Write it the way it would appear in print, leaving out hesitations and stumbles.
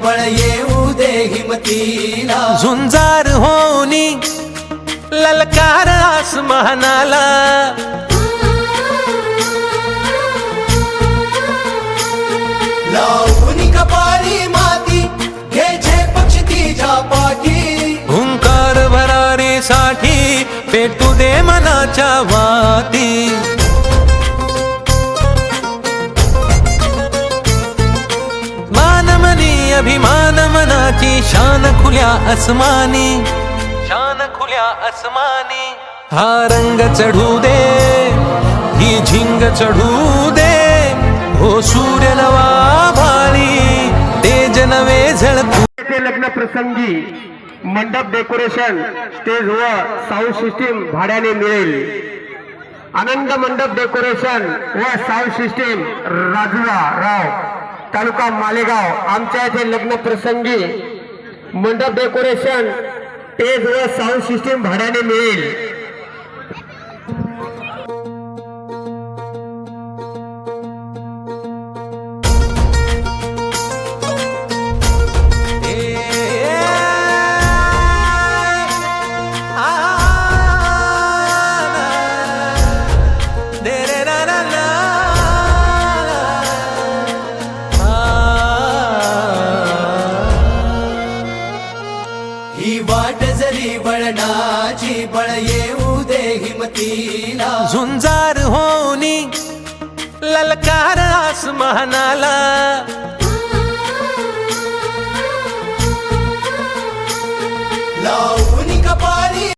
बळ येऊ दे हिमतीला, झुंजार होनी ललकार आसमानाला, लावून कपाळी माती घे झेप क्षितिजा पाठी, हुंकार भरारीसाठी पेटू दे मनाच्या वाती, मानमनी अभिमान मनाची शान खुल्या आसमानी, शान खुल्या आसमानी, हा रंग चढू दे ही झिंग चढू दे, हो सूर्य नवा भाळी तेज नवे झळकू. लग्न प्रसंगी मंडप डेकोरेशन स्टेज व साऊंड सिस्टीम भाड्याने मिळेल. आनंद मंडप डेकोरेशन व साऊंड सिस्टीम राजुरा राव तालुका मालेगाव. आमच्या येथे लग्न प्रसंगी मंडप डेकोरेशन स्टेज व साऊंड सिस्टीम भाड्याने मिळेल. ही वाट जरी वळणाची बळ येऊ दे हिमतीला, झुंजार होनी ललकार आसमानाला,